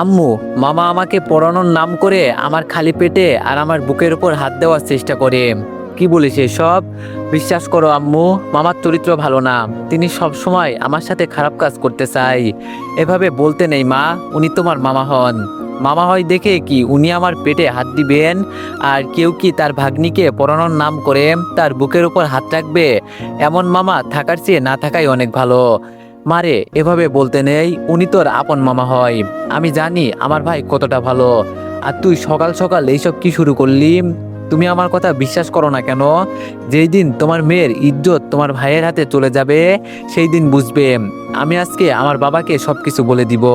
আম্মু, মামা আমাকে পড়ানোর নাম করে আমার খালি পেটে আর আমার বুকের উপর হাত দেওয়ার চেষ্টা করে। কি বলিস এসব? বিশ্বাস করো আম্মু, মামার চরিত্র ভালো না। তিনি সব সময় আমার সাথে খারাপ কাজ করতে চায়। এভাবে বলতে নেই মা, উনি তোমার মামা হন। মামা হয় দেখে কি উনি আমার পেটে হাত দিবেন? আর কেউ কি তার ভাগ্নিকে পড়ানোর নাম করে তার বুকের উপর হাত রাখবে? এমন মামা থাকার চেয়ে না থাকাই অনেক ভালো। মারে, এভাবে বলতে নেই, উনি তোর আপন মামা হয়। আমি জানি আমার ভাই কতটা ভালো। আর তুই সকাল সকাল এইসব কি শুরু করলি? তুমি আমার কথা বিশ্বাস করো না কেন? যেই দিন তোমার মেয়ের ইজ্জত তোমার ভাইয়ের হাতে চলে যাবে, সেই দিন বুঝবে। আমি আজকে আমার বাবাকে সবকিছু বলে দিব।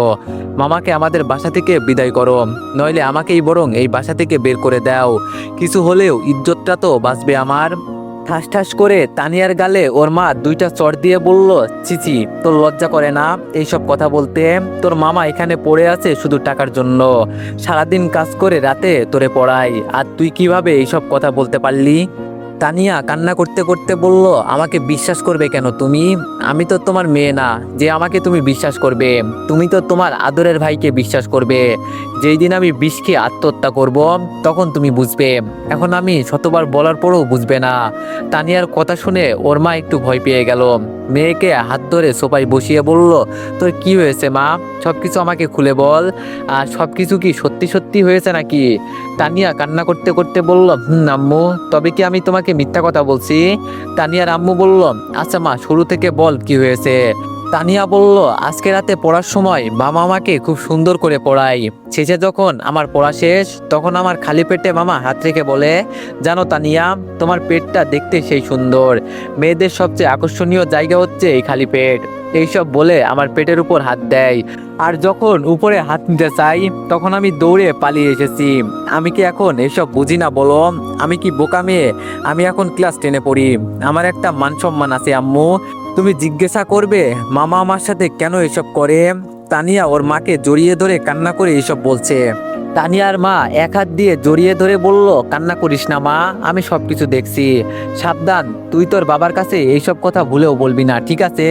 মামাকে আমাদের বাসা থেকে বিদায় করো, নইলে আমাকেই বরং এই বাসা থেকে বের করে দাও। কিছু হলেও ইজ্জতটা তো বাঁচবে আমার। ঠাস ঠাস করে তানিয়ার গালে ওর মা দুইটা চড় দিয়ে বলল, চিচি, তোর লজ্জা করে না এইসব কথা বলতে? তোর মামা এখানে পড়ে আছে শুধু টাকার জন্য। সারাদিন কাজ করে রাতে তোরে পড়াই, আর তুই কিভাবে এইসব কথা বলতে পারলি? তানিয়া কান্না করতে করতে বলল, আমাকে বিশ্বাস করবে কেন তুমি? আমি তো তোমার মেয়ে না যে আমাকে তুমি বিশ্বাস করবে। তুমি তো তোমার আদরের ভাইকে বিশ্বাস করবে। যেই দিন আমি বিষ খেয়ে আত্মহত্যা করব, তখন তুমি বুঝবে। এখন আমি শতবার বলার পরও বুঝবে না। তানিয়ার কথা শুনে ওর মা একটু ভয় পেয়ে গেল। মেয়েকে হাত ধরে সোফায় বসিয়ে বলল, তোর কি হয়েছে মা? সবকিছু আমাকে খুলে বল। আর সবকিছু কি সত্যি সত্যি হয়েছে নাকি? তানিয়া কান্না করতে করতে বলল, আম্মু, তবে কি আমি তোমাকে মিথ্যা কথা বলছি? তানিয়ার আম্মু বলল, আচ্ছা মা, শুরু থেকে বল কি হয়েছে। তানিয়া বলল, আজকে রাতে পড়ার সময় মামা আমাকে খুব সুন্দর করে পড়ায়। শেষে যখন আমার পড়া শেষ, তখন আমার খালি পেটে মামা হাত রেখে বলে, জানো তানিয়া, তোমার পেটটা দেখতে সেই সুন্দর। মেয়েদের সবচেয়ে আকর্ষণীয় জায়গা হচ্ছে এই খালি পেট। এইসব বলে আমার পেটের উপর হাত দেয়। আর যখন উপরে হাত নিতে চাই, তখন আমি দৌড়ে পালিয়ে এসেছি। আমি কি এখন এসব বুঝি না বলো? আমি কি বোকা মেয়ে? আমি এখন ক্লাস 10-এ পড়ি। আমার একটা মান সম্মান আছে আম্মু। তুমি জিজ্ঞাসা করবে মামা আমার সাথে কেন এসব করে? তানিয়া ওর মাকে জড়িয়ে ধরে কান্না করে এসব বলছে। তানিয়ার মা এক হাত দিয়ে জড়িয়ে ধরে বলল, কান্না করিস না মা, আমি সবকিছু দেখছি। সাবধান, তুই তোর বাবার কাছে এইসব কথা ভুলেও বলবি না, ঠিক আছে?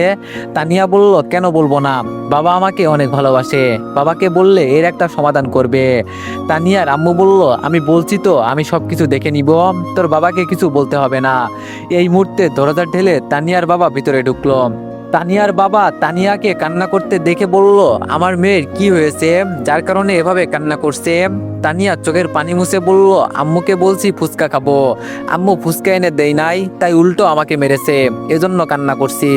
তানিয়া বলল, কেন বলবো না? বাবা আমাকে অনেক ভালোবাসে। বাবাকে বললে এর একটা সমাধান করবে। তানিয়ার আম্মু বলল, আমি বলছি তো, আমি সবকিছু দেখে নিব। তোর বাবাকে কিছু বলতে হবে না। এই মুহূর্তে দরজা ঢেলে তানিয়ার বাবা ভিতরে ঢুকলো। তানিয়ার বাবা তানিয়াকে কান্না করতে দেখে বলল, আমার মেয়ের কি হয়েছে যার কারণে এভাবে কান্না করছে? তানিয়া চোখের পানি মুছে বলল, আম্মুকে বলছি ফুচকা খাবো, আম্মু ফুচকা এনে দেয় নাই, তাই উল্টো আমাকে মেরেছে, এজন্য কান্না করছি।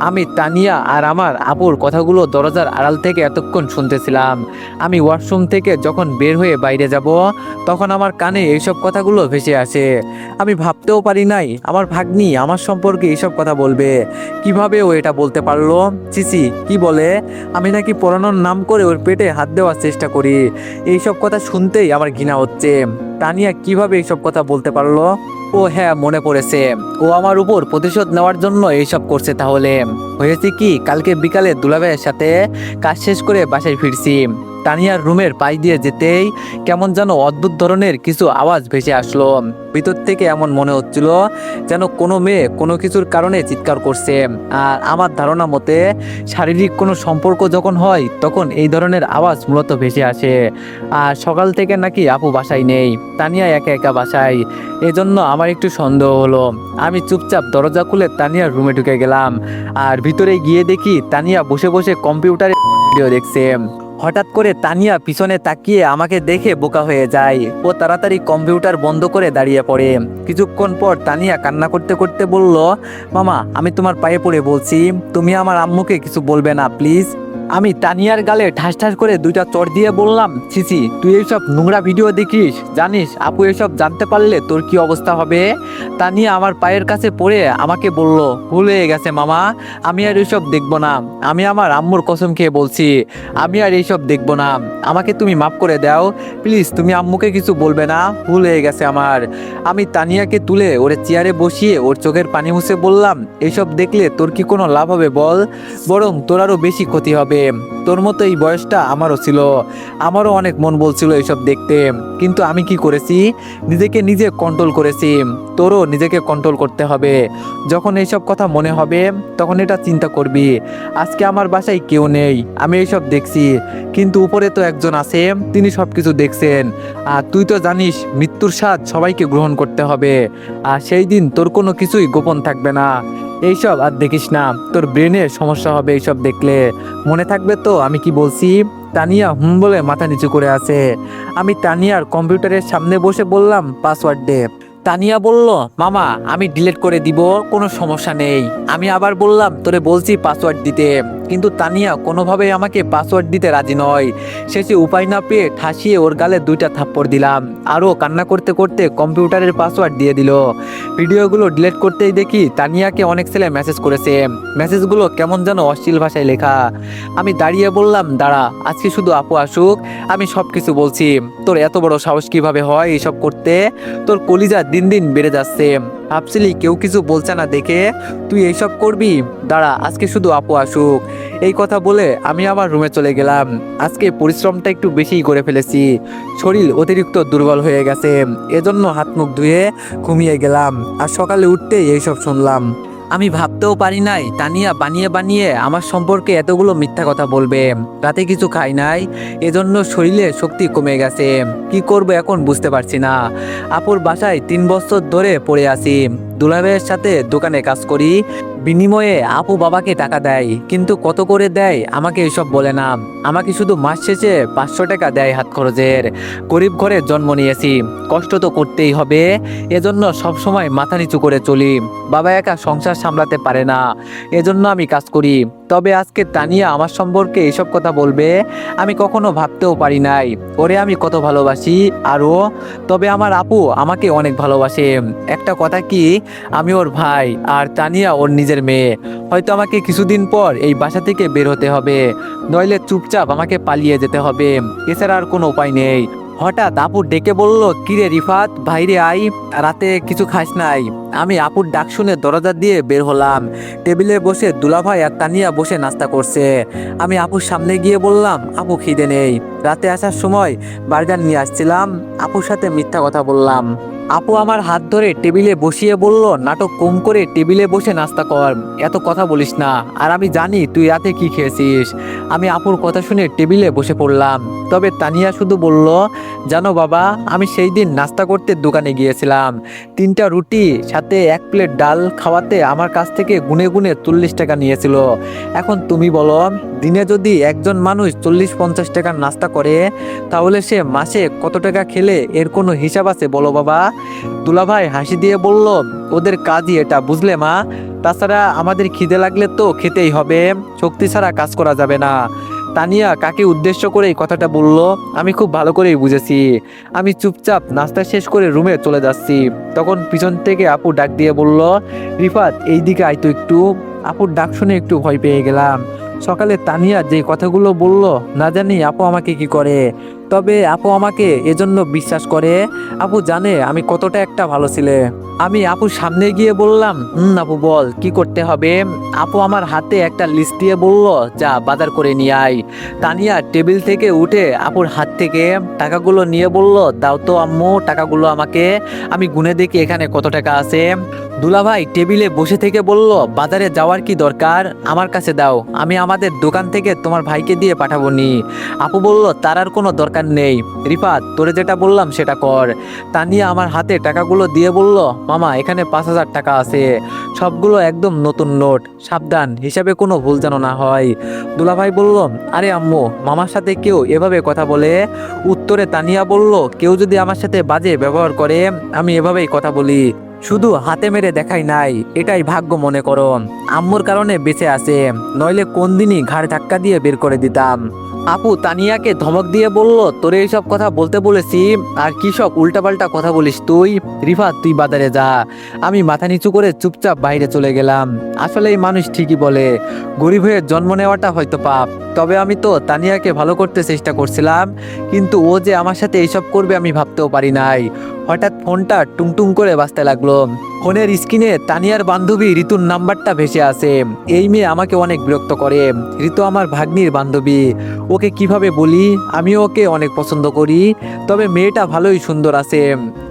আমি তানিয়া আর আমার আপুর কথাগুলো দরজার আড়াল থেকে এতক্ষণ শুনতেছিলাম। আমি ওয়াশরুম থেকে যখন বের হয়ে বাইরে যাব, তখন আমার কানে এইসব কথাগুলো ভেসে আসে। আমি ভাবতেও পারি নাই আমার ভাগ্নি আমার সম্পর্কে এইসব কথা বলবে। কিভাবে ও এটা বলতে পারলো? চিচি, কি বলে? আমি নাকি পড়ানোর নাম করে ওর পেটে হাত দেওয়ার চেষ্টা করি। এইসব কথা শুনতেই আমার ঘৃণা হচ্ছে। তানিয়া কিভাবে এইসব কথা বলতে পারলো? ও হ্যাঁ, মনে পড়েছে, ও আমার উপর প্রতিশোধ নেওয়ার জন্য এইসব করছে। তাহলে হয়েছে কি, কালকে বিকালে দুলাভাইয়ের সাথে কাজ শেষ করে বাসায় ফিরছি। তানিয়ার রুমের পাশ দিয়ে যেতেই কেমন যেন অদ্ভুত ধরনের কিছু আওয়াজ ভেসে আসলো। ভিতর থেকে এমন মনে হচ্ছিল যেন কোনো মেয়ে কোনো কিছুর কারণে চিৎকার করছে। আর আমার ধারণা মতে শারীরিক কোনো সম্পর্ক যখন হয়, তখন এই ধরনের আওয়াজ মূলত ভেসে আসে। আর সকাল থেকে নাকি আপু বাসায় নেই, তানিয়া একা একা বাসায়। এজন্য আমার একটু সন্দেহ হলো। আমি চুপচাপ দরজা খুলে তানিয়ার রুমে ঢুকে গেলাম। আর ভিতরে গিয়ে দেখি তানিয়া বসে বসে কম্পিউটারে ভিডিও দেখছে। হঠাৎ করে তানিয়া পিছনে তাকিয়ে আমাকে দেখে বোকা হয়ে যায়। ও তাড়াতাড়ি কম্পিউটার বন্ধ করে দাঁড়িয়ে পড়ে। কিছুক্ষণ পর তানিয়া কান্না করতে করতে বলল, মামা, আমি তোমার পায়ে পড়ে বলছি, তুমি আমার আম্মুকে কিছু বলবে না প্লিজ। আমি তানিয়ার গালে ঠাস ঠাস করে দুইটা চড় দিয়ে বললাম, ছিছি, তুই এইসব নোংরা ভিডিও দেখিস? জানিস আপু এসব জানতে পারলে তোর কি অবস্থা হবে? তানিয়া আমার পায়ের কাছে পড়ে আমাকে বলল, ভুল হয়ে গেছে মামা, আমি আর এইসব দেখবো না। আমি আমার আম্মুর কসম খেয়ে বলছি, আমি আর এইসব দেখবো না। আমাকে তুমি মাফ করে দাও প্লিজ, তুমি আম্মুকে কিছু বলবে না, ভুল হয়ে গেছে আমার। আমি তানিয়াকে তুলে ওর চেয়ারে বসিয়ে ওর চোখের পানি মুছে বললাম, এইসব দেখলে তোর কি কোনো লাভ হবে বল? বরং তোর আরও বেশি ক্ষতি হবে। তোর মতো এই বয়সটা আমারও ছিল, আমারও অনেক মন বলছিল এইসব দেখতে, কিন্তু আমি কি করেছি, নিজেকে নিজে কন্ট্রোল করেছি। তোরও নিজেকে কন্ট্রোল করতে হবে। যখন এইসব কথা মনে হবে তখন এটা চিন্তা করবি। আজকে আমার বাসায় কেউ নেই, আমি এইসব দেখছি, কিন্তু উপরে তো একজন আছে, তিনি সব কিছু দেখছেন। আর তুই তো জানিস মৃত্যুর স্বাদ সবাইকে গ্রহণ করতে হবে, আর সেই দিন তোর কোনো কিছুই গোপন থাকবে না। এইসব আর দেখিস না, তোর ব্রেনের সমস্যা হবে এইসব দেখলে। মনে থাকবে তো আমি কি বলছি? তানিয়া বলে মাথা নিচু করে আছে। আমি তানিয়ার কম্পিউটারের সামনে বসে বললাম পাসওয়ার্ড দে। তানিয়া বলল, মামা আমি ডিলিট করে দিব, কোনো সমস্যা নেই। আমি আবার বললাম, তোরে বলছি পাসওয়ার্ড দিতে, কিন্তু তানিয়া কোনোভাবেই আমাকে পাসওয়ার্ড দিতে রাজি নয়। শেষে উপায় না পেয়ে ঠাসিয়ে ওর গালে 2টা থাপ্পড় দিলাম, আরও কান্না করতে করতে কম্পিউটারের পাসওয়ার্ড দিয়ে দিল। ভিডিওগুলো ডিলিট করতেই দেখি তানিয়াকে অনেক ছেলে মেসেজ করেছে। মেসেজগুলো কেমন যেন অশ্লীল ভাষায় লেখা। আমি দাঁড়িয়ে বললাম, দাঁড়া, আজকে শুধু আপু আসুক, আমি সব কিছু বলছি। তোর এত বড় সাহস কিভাবে হয় এইসব করতে? তোর কলিজা দিন দিন বেড়ে যাচ্ছে। ভাবছিলি কেউ কিছু বলছে না দেখে তুই এইসব করবি? দাঁড়া, আজকে শুধু আপু আসুক। এই কথা বলে আমি আমার রুমে চলে গেলাম। আজকে পরিশ্রমটা একটু বেশিই করে ফেলেছি, শরীর অতিরিক্ত দুর্বল হয়ে গেছে, এজন্য হাত মুখ ধুয়ে ঘুমিয়ে গেলাম। আর সকালে উঠতেই এইসব শুনলাম। আমি ভাবতেও পারি নাই তানিয়া বানিয়ে বানিয়ে আমার সম্পর্কে এতগুলো মিথ্যা কথা বলবে। রাতে কিছু খাই নাই, এজন্য শরীরে শক্তি কমে গেছে। কি করব এখন বুঝতে পারছি না। আপুর বাসায় 3 বছর ধরে পড়ে আছি। দুলাভাইয়ের সাথে দোকানে কাজ করি, বিনিময়ে আপু বাবাকে টাকা দেয়, কিন্তু কত করে দেয় আমাকে এসব বলে না। আমাকে শুধু মাস শেষে 500 টাকা দেয় হাত খরচের। গরিব ঘরে জন্ম নিয়েছি, কষ্ট তো করতেই হবে, এজন্য সব সময় মাথা নিচু করে চলি। বাবা একা সংসার সামলাতে পারে না, এজন্য আমি কাজ করি। তবে আজকে তানিয়া আমার সম্পর্কে এসব কথা বলবে আমি কখনো ভাবতেও পারি নাই। ওরে আমি কত ভালোবাসি আরও। তবে আমার আপু আমাকে অনেক ভালোবাসে। একটা কথা কি, আমি ওর ভাই আর তানিয়া ওর নিজের মেয়ে। হয়তো আমাকে কিছুদিন পর এই বাসা থেকে বের হতে হবে, নইলে চুপচাপ আমাকে পালিয়ে যেতে হবে, এছাড়া আর কোনো উপায় নেই। হঠাৎ আপু ডেকে বলল, কিরে রিফাত, বাইরে আই, রাতে কিছু খাস নাই? আমি আপুর ডাক শুনে দরজা দিয়ে বের হলাম। টেবিলে বসে দুলাভাই আর তানিয়া বসে নাস্তা করছে। আমি আপুর সামনে গিয়ে বললাম, আপু খিদে নেই। রাতে আসার সময় বার্গার নিয়ে আসছিলাম। আপুর সাথে মিথ্যা কথা বললাম। আপু আমার হাত ধরে টেবিলে বসিয়ে বলল, নাটক কম করে টেবিলে বসে নাস্তা কর, এত কথা বলিস না। আর আমি জানি তুই রাতে কি খেয়েছিস। আমি আপুর কথা শুনে টেবিলে বসে পড়লাম। তবে তানিয়া শুধু বলল, জানো বাবা, আমি সেই দিন নাস্তা করতে দোকানে গিয়েছিলাম। 3টা রুটি সাথে 1 প্লেট ডাল খাওয়াতে আমার কাছ থেকে গুনে গুনে 40 টাকা নিয়েছিল। এখন তুমি বলো, দিনে যদি একজন মানুষ 40-50 টাকার নাস্তা করে, তাহলে সে মাসে কত টাকা খেলে এর কোনো হিসাব আছে বলো বাবা? দুলাভাই হাসি দিয়ে বলল, ওদের কাজই এটা, বুঝলে মা? তাছাড়া আমাদের খিদে লাগলে তো খেতেই হবে, শক্তি ছাড়া কাজ করা যাবে না। তানিয়া কাকে উদ্দেশ্য করে এই কথাটা বলল আমি খুব ভালো করেই বুঝেছি। আমি চুপচাপ নাস্তা শেষ করে রুমে চলে যাচ্ছি, তখন পিছন থেকে আপু ডাক দিয়ে বলল, রিফাত এইদিকে আয় তো একটু। আপুর ডাক শুনে একটু ভয় পেয়ে গেলাম। সকালে তানিয়া যে কথাগুলো বলল, না জানি আপু আমাকে কি করে। তবে আপু আমাকে এজন্য বিশ্বাস করে। আপু জানে আমি কতটা একটা ভালো ছেলে। আমি আপুর সামনে গিয়ে বললাম, আপু বল কি করতে হবে। আপু আমার হাতে একটা লিস্ট দিয়ে বলল, যা বাজার করে নিয়ে আয়। তানিয়া টেবিল থেকে উঠে আপুর হাত থেকে টাকাগুলো নিয়ে বলল, দাও তো আম্মু টাকাগুলো আমাকে, আমি গুনে দেখি এখানে কত টাকা আছে। দুলাভাই টেবিলে বসে থেকে বলল, বাজারে যাওয়ার কি দরকার, আমার কাছে দাও, আমি আমাদের দোকান থেকে তোমার ভাইকে দিয়ে পাঠাবো নি। আপু বলল, তার আর কোনো দরকার নেই, রিফাত তোরে যেটা বললাম সেটা কর। তানিয়া আমার হাতে টাকাগুলো দিয়ে বলল, মামা এখানে 5,000 টাকা আছে, সবগুলো একদম নতুন নোট, সাবধান হিসাবে কোনো ভুল যেন না হয়। দুলাভাই বলল, আরে আম্মু, মামার সাথে কেউ এভাবে কথা বলে? উত্তরে তানিয়া বলল, কেউ যদি আমার সাথে বাজে ব্যবহার করে আমি এভাবেই কথা বলি, শুধু হাতে মেরে দেখাই নাই, এটাই ভাগ্য মনে করো। আম্মুর কারণে বেঁচে আছে, নইলে কোন দিনই ঘাড় ধাক্কা দিয়ে বের করে দিতাম। আপু তানিয়াকে ধমক দিয়ে বলল, তোরে এইসব কথা বলতে বলেছি, আর কি সব উল্টাপাল্টা কথা বলিস তুই? রিফাত তুই বাজারে যা। আমি মাথা নিচু করে চুপচাপ বাইরে চলে গেলাম। আসলে এই মানুষ ঠিকই বলে, গরিব হয়ে জন্ম নেওয়াটা হয়তো পাপ। তবে আমি তো তানিয়াকে ভালো করতে চেষ্টা করছিলাম, কিন্তু ও যে আমার সাথে এইসব করবে আমি ভাবতেও পারি নাই। হঠাৎ ফোনটা টুংটুং করে বাজতে লাগলো। ফোনের স্ক্রিনে তানিয়ার বান্ধবী ঋতুর নাম্বারটা ভেসে আসে। এই মেয়ে আমাকে অনেক বিরক্ত করে। ঋতু আমার ভাগ্নির বান্ধবী, ওকে কিভাবে বলি আমি ওকে অনেক পছন্দ করি। তবে মেয়েটা ভালোই সুন্দর আছে,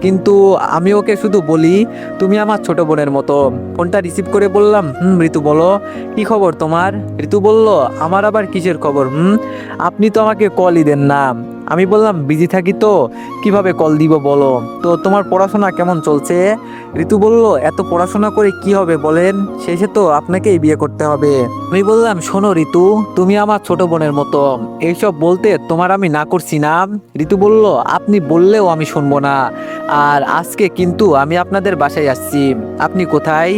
কিন্তু আমি ওকে শুধু বলি তুমি আমার ছোট বোনের মতো। ফোনটা রিসিভ করে বললাম, ঋতু বলো, কি খবর তোমার? ঋতু বলল, আমার আবার কিসের খবর? আপনি তো আমাকে কলই দেন না। আমি বললাম, বিজি থাকি তো, কিভাবে কল দিব বলো। তো তোমার পড়াশোনা কেমন চলছে? ঋতু বলল, এত পড়াশোনা করে কি হবে বলেন, শেষে তো আপনাকেই বিয়ে করতে হবে। আমি বললাম, শোনো ঋতু, তুমি আমার ছোট বোনের মতো, এইসব বলতে তোমার আমি না করছি না। ঋতু বলল, আপনি বললেও আমি শুনবো না। আর আজকে কিন্তু আমি আপনাদের বাসায় আসছি। আপনি কোথায়?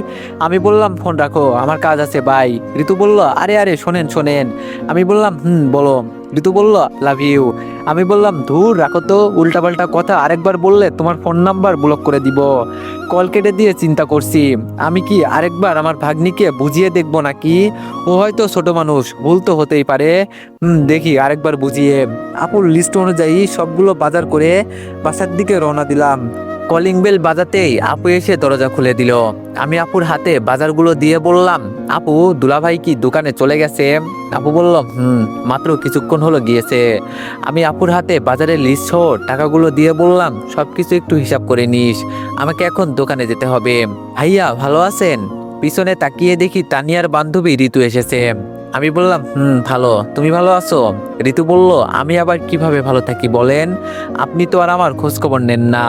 আমি বললাম, ফোন রাখো, আমার কাজ আছে, বাই। ঋতু বলল, আরে আরে শোনেন শোনেন। আমি বললাম, বলো। ঋতু বলল, লাভ ইউ। আমি বললাম, ধুর রাখো তো, উল্টাপাল্টা কথা আরেকবার বললে তোমার ফোন নাম্বার ব্লক করে দিব। কল কেটে দিয়ে চিন্তা করছি, আমি কি আরেকবার আমার ভাগ্নিকে বুঝিয়ে দেখবো নাকি? ও হয়তো ছোট মানুষ, ভুল তো হতেই পারে। দেখি আরেকবার বুঝিয়ে। আপুর লিস্ট অনুযায়ী সবগুলো বাজার করে বাসার দিকে রওনা দিলাম। কলিং বেল বাজাতেই আপু এসে দরজা খুলে দিল। আমি আপুর হাতে বাজারগুলো দিয়ে বললাম, আপু, দুলাভাই কি দোকানে চলে গেছে? আপু বলল, মাত্র কিছুক্ষণ হলো গিয়েছে। আমি আপুর হাতে বাজারের লিস্ট সহ টাকাগুলো দিয়ে বললাম, সবকিছু একটু হিসাব করে নিস, আমাকে এখন দোকানে যেতে হবে। ভাইয়া ভালো আছেন? পিছনে তাকিয়ে দেখি তানিয়ার বান্ধবী ঋতু এসেছে। আমি বললাম, ভালো, তুমি ভালো আছো? ঋতু বলল, আমি আবার কিভাবে ভালো থাকি বলেন, আপনি তো আর আমার খোঁজ খবর নেন না।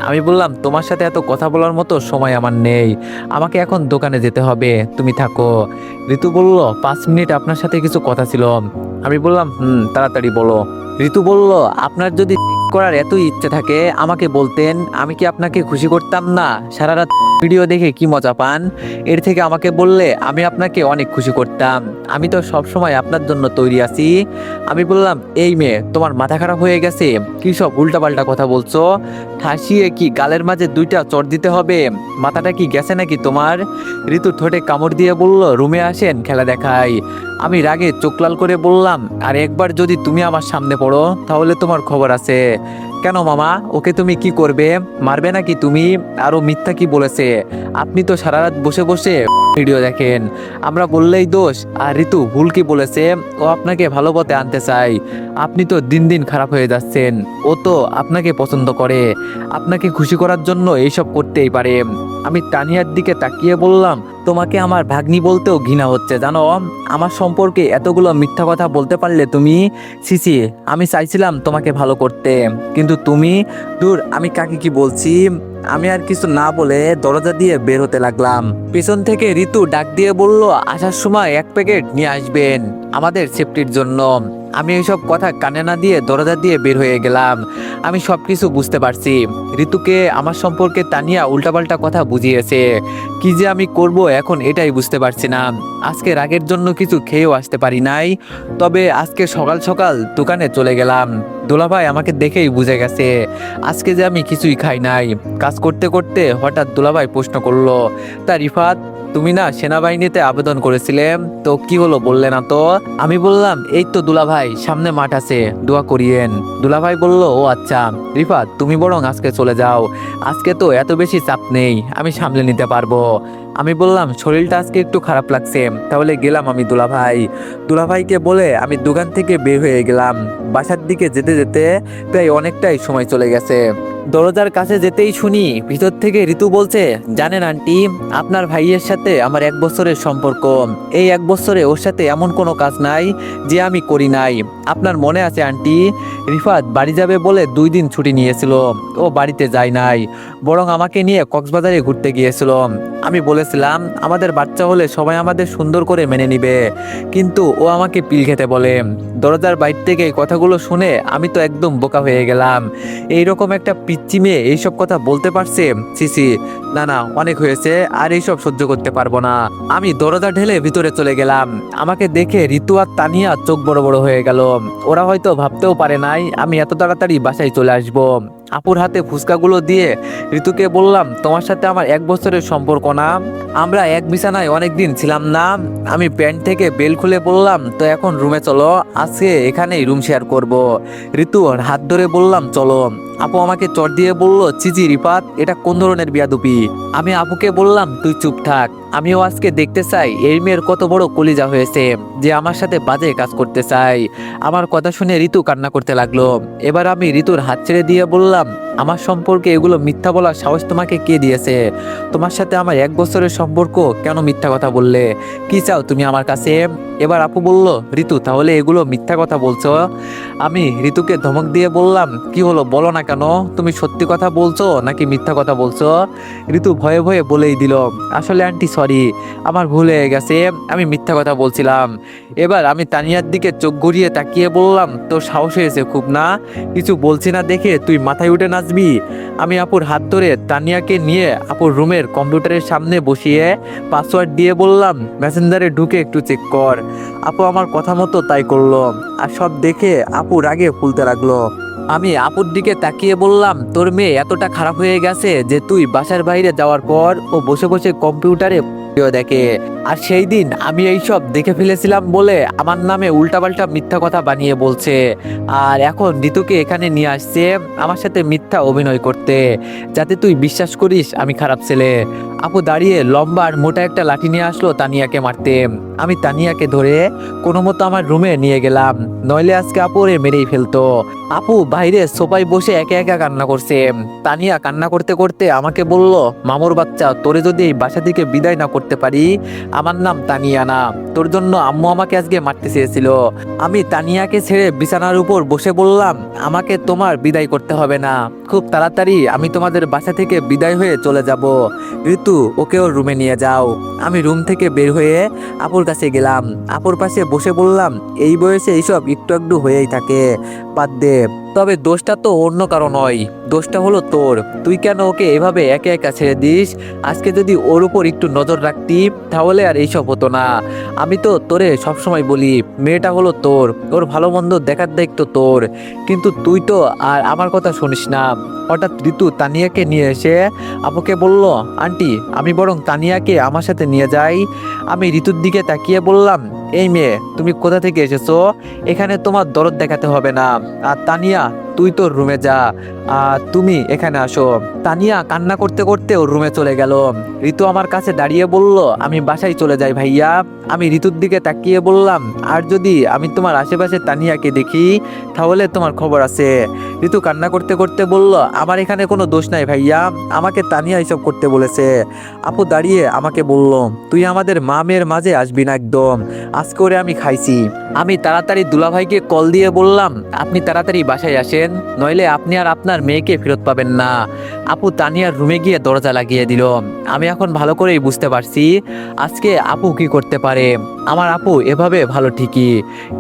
আমি বললাম, তোমার সাথে এত কথা বলার মতো সময় আমার নেই, আমাকে এখন দোকানে যেতে হবে, তুমি থাকো। ঋতু বলল, 5 মিনিট আপনার সাথে কিছু কথা ছিল। আমি বললাম, তাড়াতাড়ি বলো। ঋতু বলল, আপনার যদি করার এতই ইচ্ছে থাকে আমাকে বলতেন, আমি কি আপনাকে খুশি করতাম না? সারা রাত ভিডিও দেখে কি মজা পান, এর থেকে আমাকে বললে আমি আপনাকে অনেক খুশি করতাম। আমি তো সব সময় আপনার জন্য তৈরি আছি। আমি বললাম, এই মেয়ে, তোমার মাথা খারাপ হয়ে গেছে? কি সব উল্টাপাল্টা কথা বলছো? ঠাসিয়ে কি গালের মাঝে 2টা চড় দিতে হবে? মাথাটা কি গেছে নাকি তোমার? ঋতু ঠোঁটে কামড় দিয়ে বলল, রুমে আসেন, খেলা দেখাই। আমি রাগে চোখ লাল করে বললাম, আর একবার যদি তুমি আমার সামনে পড়ো তাহলে তোমার খবর আছে। কেন মামা, ওকে তুমি কি করবে? মারবে নাকি তুমি? আরো মিথ্যা কি বলেছে? আপনি তো সারা রাত বসে বসে ভিডিও দেখেন, আমরা বললেই দোষ। আর ঋতু ভুল কি বলেছে? ও আপনাকে ভালো পথে আনতে চাই। আপনি তো দিন দিন খারাপ হয়ে যাচ্ছেন। ও তো আপনাকে পছন্দ করে, আপনাকে খুশি করার জন্য এইসব করতেই পারে। আমি তানিয়ার দিকে তাকিয়ে বললাম, তোমাকে আমার ভাগ্নি বলতেও ঘৃণা হচ্ছে জানো। আমার সম্পর্কে এতগুলো মিথ্যা কথা বলতে পারলে তুমি? সিসি, আমি চাইছিলাম তোমাকে ভালো করতে, কিন্তু তুমি। দূর, আমি কাকে কি বলছি। আমি আর কিছু না বলে দরজা দিয়ে বের হতে লাগলাম। পিছন থেকে ঋতু ডাক দিয়ে বলল, আসার সময় 1 প্যাকেট নিয়ে আসবেন আমাদের সেফটির জন্য। আমি এইসব কথা কানে না দিয়ে দরজা দিয়ে বের হয়ে গেলাম। আমি সবকিছু বুঝতে পারছি। ঋতুকে আমার সম্পর্কে তানিয়া উল্টাপাল্টা কথা বুঝিয়েছে। কি যে আমি করব এখন এটাই বুঝতে পারছি না। আজকে রাগের জন্য কিছু খেয়েও আসতে পারি নাই। তবে আজকে সকাল সকাল দোকানে চলে গেলাম। দুলাভাই আমাকে দেখেই বুঝে গেছে আজকে যে আমি কিছুই খাই নাই। কাজ করতে করতে হঠাৎ দুলাভাই প্রশ্ন করলো, তা রিফাত, তুমি না সেনাবাহিনীতে আবেদন করেছিলে, তো কি হলো বললে না তো? আমি বললাম, এই তো দুলাভাই, সামনে মাঠ আছে, দোয়া করিয়েন। দুলাভাই বলল, ও আচ্ছা, রিফাত তুমি বরং আজকে চলে যাও, আজকে তো এত বেশি চাপ নেই, আমি সামলে নিতে পারবো। আমি বললাম, শরীরটা আজকে একটু খারাপ লাগছে, তাহলে গেলাম আমি দুলাভাইকে বলে আমি দোকান থেকে বের হয়ে গেলাম। বাসার দিকে যেতে যেতে প্রায় অনেকটাই সময় চলে গেছে। দরজার কাছে যেতেই শুনি ভিতর থেকে ঋতু বলছে, জানেন আন্টি, আপনার ভাইয়ের সাথে আমার 1 বছরের সম্পর্ক। এই 1 বছরে ওর সাথে এমন কোনো কাজ নাই যে আমি করি নাই। আপনার মনে আছে আন্টি, রিফাত বাড়ি যাবে বলে 2 দিন ছুটি নিয়েছিল, ও বাড়িতে যায় নাই, বরং আমাকে নিয়ে কক্সবাজারে ঘুরতে গিয়েছিল। আমি বলেছিলাম আমাদের বাচ্চা হলে সবাই আমাদের সুন্দর করে মেনে নিবে, কিন্তু ও আমাকে পিল খেতে বলে। দরজার বাইর থেকে এই কথাগুলো শুনে আমি তো একদম বোকা হয়ে গেলাম। এইরকম একটা পিচ্চি মেয়ে এইসব কথা বলতে পারছে? সিসি, না না, অনেক হয়েছে, আর এইসব সহ্য করতে পারবো না। আমি দরজা ঢেলে ভিতরে চলে গেলাম। আমাকে দেখে ঋতু আর তানিয়া চোখ বড় বড় হয়ে গেল। ওরা হয়তো ভাবতেও পারে নাই আমি এত তাড়াতাড়ি বাসায় চলে আসবো। আপুর হাতে ফুচকাগুলো দিয়ে ঋতুকে বললাম, তোমার সাথে আমার 1 বছরের সম্পর্ক না, আমরা এক বিছানায় অনেকদিন ছিলাম না। আমি প্যান্ট থেকে বেল খুলে বললাম, তো এখন রুমে চলো, আজকে এখানেই রুম শেয়ার করব। ঋতুর হাত ধরে বললাম, চলো। আপু আমাকে চর দিয়ে বলল, চিচি রিফাত, এটা কোন ধরনের বিয়াদবি? আমি আপুকে বললাম, তুই চুপ থাক, আমিও আজকে দেখতে চাই এই মেয়ের কত বড় কলিজা হয়েছে যে আমার সাথে বাজে কাজ করতে চাই। আমার কথা শুনে ঋতু কান্না করতে লাগলো। এবার আমি ঋতুর হাত ছেড়ে দিয়ে বললাম, আমার সম্পর্কে এগুলো মিথ্যা বলার সাহস তোমাকে কে দিয়েছে? তোমার সাথে আমার 1 বছরের সম্পর্ক, কেন মিথ্যা কথা বললে? কি চাও তুমি আমার কাছে? এবার আপু বলল, ঋতু তাহলে এগুলো মিথ্যা কথা বলছো? আমি ঋতুকে ধমক দিয়ে বললাম, কি হলো বলো না কেন? তুমি সত্যি কথা বলছো নাকি মিথ্যা কথা বলছো? ঋতু ভয়ে ভয়ে বলেই দিল, আসলে আন্টি সরি, আমার ভুল হয়ে গেছে, আমি মিথ্যা কথা বলছিলাম। এবার আমি তানিয়ার দিকে চোখ ঘুরিয়ে তাকিয়ে বললাম, তোর সাহস হয়েছে খুব না? কিছু বলছি না দেখে তুই মাথায় উঠে নাচবি? আমি আপুর হাত ধরে তানিয়াকে নিয়ে আপুর রুমের কম্পিউটারের সামনে বসিয়ে পাসওয়ার্ড দিয়ে বললাম, মেসেঞ্জারে ঢুকে একটু চেক কর। আপু আমার কথা মতো তাই করলো, আর সব দেখে আপু রাগে ফুলতে লাগলো। আমি আপুর দিকে তাকিয়ে বললাম, তোর মেয়ে এতটা খারাপ হয়ে গেছে যে তুই বাসার বাইরে যাওয়ার পর ও বসে বসে কম্পিউটারে ভিডিও দেখে। আর সেই দিন আমি এইসব দেখে ফেলেছিলাম বলে আমার নামে উল্টাপাল্টা মিথ্যা কথা বানিয়ে বলছে। আর এখন ঋতুকে এখানে নিয়ে আসছে আমার সাথে মিথ্যা অভিনয় করতে, যাতে তুই বিশ্বাস করিস আমি খারাপ ছেলে। আপু দাঁড়িয়ে লম্বা আর মোটা একটা লাঠি নিয়ে আসলো তানিয়াকে মারতে। আমি তানিয়াকে ধরে কোনো মতো আমার রুমে নিয়ে গেলাম, নইলে আজকে আপু ওরে মেরেই ফেলতো। আপু বাইরে সোফায় বসে একা একা কান্না করছে। তানিয়া কান্না করতে করতে আমাকে বলল, মামুর বাচ্চা, তোরে যদি এই বাসা থেকে বিদায় না করতে পারি, আমার নাম তানিয়া না, তোর জন্য আম্মু আমাকে আজকে মারতে চেয়েছিল। আমি তানিয়াকে ছেড়ে বিছানার উপর বসে বললাম, আমাকে তোমার বিদায় করতে হবে না, খুব তাড়াতাড়ি আমি তোমাদের বাসা থেকে বিদায় হয়ে চলে যাব। ঋতু, ওকে ওর রুমে নিয়ে যাও। আমি রুম থেকে বের হয়ে আপুর কাছে গেলাম, আপুর পাশে বসে বললাম, এই বয়সে এইসব একটু একটু হয়েই থাকে, বাদ দে। তবে দোষটা তো অন্য কারো নয়, দোষটা হলো তোর। তুই কেন ওকে এভাবে একা একা ছেড়ে দিস? আজকে যদি ওর উপর একটু নজর রাখতি তাহলে আর এইসব হতো না। আমি তো তোরে সবসময় বলি, মেয়েটা হলো তোর, ওর ভালো মন্দ দেখার দায়িত্ব তোর, কিন্তু তুই তো আর আমার কথা শুনিস না। হঠাৎ ঋতু তানিয়াকে নিয়ে এসে আপুকে বলল, আন্টি আমি বরং তানিয়াকে আমার সাথে নিয়ে যাই। আমি ঋতুর দিকে তাকিয়ে বললাম, এই মেয়ে তুমি কোথা থেকে এসেছো? এখানে তোমার দরদ দেখাতে হবে না। আর তানিয়া, তুই তোর রুমে যা, তুমি এখানে আসো। তানিয়া কান্না করতে করতে ওর রুমে চলে গেল। ঋতু আমার কাছে দাঁড়িয়ে বলল, আমি বাসায় চলে যাই ভাইয়া। আমি ঋতুর দিকে তাকিয়ে বললাম, আর যদি আমি তোমার আশেপাশে তানিয়াকে দেখি তাহলে তোমার খবর আছে। ঋতু কান্না করতে করতে বলল, আমার এখানে কোনো দোষ নাই ভাইয়া, আমাকে তানিয়া এসব করতে বলেছে। আপু দাঁড়িয়ে আমাকে বলল, তুই আমাদের মা মেয়ের মাঝে আসবি না একদম, আজকে ওরে আমি খাইছি। আমি তাড়াতাড়ি দুলাভাইকে কল দিয়ে বললাম, আপনি তাড়াতাড়ি বাসায় আসেন, নইলে আপনি আর আপনার মেয়েকে ফেরত পাবেন না। আপু তানিয়ার রুমে গিয়ে দরজা লাগিয়ে দিল। আমি এখন ভালো করেই বুঝতে পারছি আজকে আপু কি করতে পারে। আমার আপু এভাবে ভালো ঠিকই,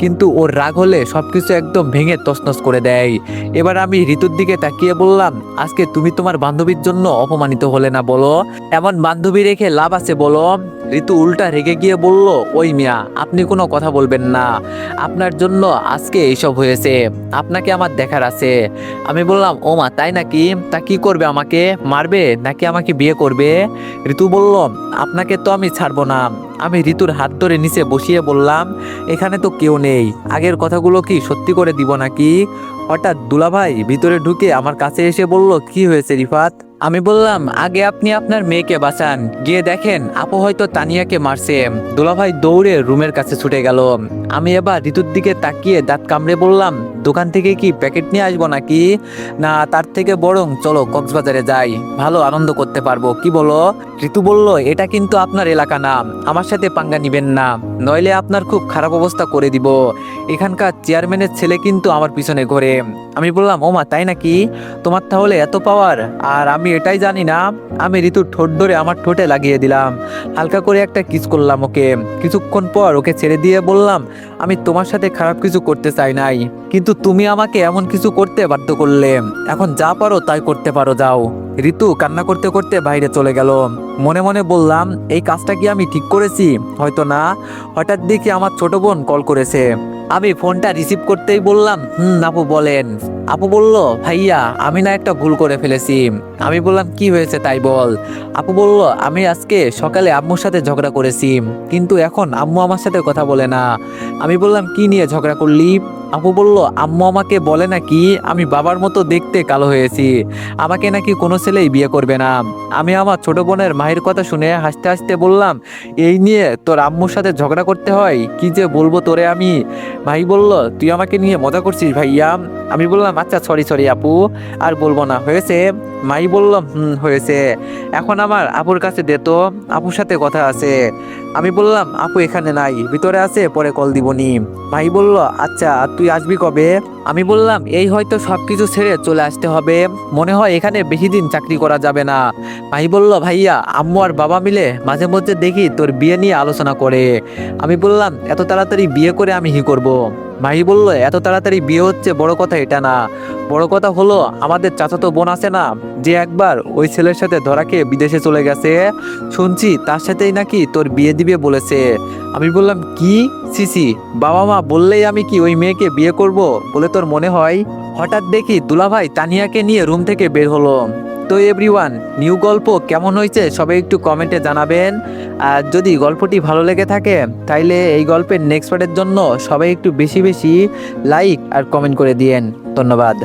কিন্তু ওর রাগ হলে সবকিছু একদম ভেঙে তছনছ করে দেয়। এবার আমি ঋতুর দিকে তাকিয়ে বললাম, আজকে তুমি তোমার বান্ধবীর জন্য অপমানিত হলে না বলো? এমন বান্ধবী রেখে লাভ আছে বলো? ঋতু উল্টা রেগে গিয়ে বলল, ওই মিয়া, আপনি কোনো কথা বলবেন না, আপনার জন্য আজকে এইসব হয়েছে, আপনাকে আমার দেখার আছে। আমি বললাম, ও মা তাই নাকি? তা কি করবে, আমাকে মারবে নাকি আমাকে বিয়ে করবে? ঋতু বলল, আপনাকে তো আমি ছাড়বো না। আমি ঋতুর হাত ধরে নিচে বসিয়ে বললাম, এখানে তো কেউ নেই, আগের কথাগুলো কি সত্যি করে দিব নাকি? হঠাৎ দুলাভাই ভিতরে ঢুকে আমার কাছে এসে বলল, কি হয়েছে রিফাত? আমি বললাম, আগে আপনি আপনার মেয়েকে বাঁচান, গিয়ে দেখেন আপু হয়তো তানিয়াকে মারছে। দুলাভাই দৌড়ে রুমের কাছে ছুটে গেল। আমি এবার ঋতুর দিকে তাকিয়ে দাঁত কামড়ে বললাম, দোকান থেকে কি প্যাকেট নিয়ে আসবো নাকি? না, তার থেকে বরং চলো কক্সবাজারে যাই, ভালো আনন্দ করতে পারবো, কি বলো? ঋতু বলল, এটা কিন্তু আপনার এলাকা না, আমার সাথে পাঙ্গা নিবেন না, নইলে আপনার খুব খারাপ অবস্থা করে দিব। এখানকার চেয়ারম্যানের ছেলে কিন্তু আমার পিছনে ঘোরে। আমি বললাম, ওমা তাই নাকি? তোমার তাহলে এত পাওয়ার, আর আমি এটাই জানি না। আমি ঋতুর ঠোঁট ধরে আমার ঠোঁটে লাগিয়ে দিলাম, হালকা করে একটা কিস করলাম ওকে। কিছুক্ষণ পর ওকে ছেড়ে দিয়ে বললাম, আমি তোমার সাথে খারাপ কিছু করতে চাই নাই, কিন্তু তুমি আমাকে এমন কিছু করতে বাধ্য করলে, এখন যা পারো তাই করতে পারো, যাও। ঋতু কান্না করতে করতে বাইরে চলে গেল। মনে মনে বললাম, এই কাজটা কি আমি ঠিক করেছি? হয়তো না। হঠাৎ দেখি আমার ছোট বোন কল করেছে। আমি ফোনটা রিসিভ করতেই বললাম, আপু বলেন। আপু বলল, ভাইয়া আমি না একটা ভুল করে ফেলেছি। আমি বললাম, কি হয়েছে তাই বল। আপু বলল, আমি আজকে সকালে আম্মুর সাথে ঝগড়া করেছি, কিন্তু এখন আম্মু আমার সাথে কথা বলে না। আমি বললাম, কি নিয়ে ঝগড়া করলি? আপু বলল, আম্মু আমাকে বলে নাকি আমি বাবার মতো দেখতে কালো হয়েছি, আমাকে নাকি কোনো ছেলেই বিয়ে করবে না। আমি আমার ছোট বোনের মায়ের কথা শুনে হাসতে হাসতে বললাম, এই নিয়ে তোর আম্মুর সাথে ঝগড়া করতে হয়, কি যে বলবো তোরে আমি। ভাই বলল, তুই আমাকে নিয়ে মজা করছিস ভাইয়া। আমি বললাম, আচ্ছা সরি সরি আপু, আর বলবো না, হয়েছে। মাই বলল, হয়েছে, এখন আমার আপুর কাছে দে তো, আপুর সাথে কথা আছে। আমি বললাম, আপু এখানে নাই, ভিতরে আছে, পরে কল দিবনি। ভাই বলল, আচ্ছা আর তুই আসবি কবে? আমি বললাম, এই হয়তো সবকিছু ছেড়ে চলে আসতে হবে, মনে হয় এখানে বেশি দিন চাকরি করা যাবে না। ভাই বলল, ভাইয়া আম্মু আর বাবা মিলে মাঝে মধ্যে দেখি তোর বিয়ে নিয়ে আলোচনা করে। আমি বললাম, এত তাড়াতাড়ি বিয়ে করে আমি কি করব? ভাই বলল, এত তাড়াতাড়ি বিয়ে হচ্ছে বড় কথা এটা না, বড় কথা হলো আমাদের চাচাতো বোন আছে না, যে একবার ওই ছেলের সাথে ধরা খেয়ে বিদেশে চলে গেছে, শুনছি তার সাথেই নাকি তোর বিয়ে দিবে বলেছে। আমি বললাম, কি? সিসি, বাবা মা বললেই আমি কি ওই মেয়েকে বিয়ে করব বলে তোর মনে হয়? হঠাৎ দেখি দুলাভাই তানিয়াকে নিয়ে রুম থেকে বের হলো। তো এভরিওয়ান, নিউ গল্প কেমন হয়েছে সবাই একটু কমেন্টে জানাবেন। আর যদি গল্পটি ভালো লেগে থাকে তাইলে এই গল্পের নেক্সট পার্টের জন্য সবাই একটু বেশি বেশি লাইক আর কমেন্ট করে দিয়েন। ধন্যবাদ।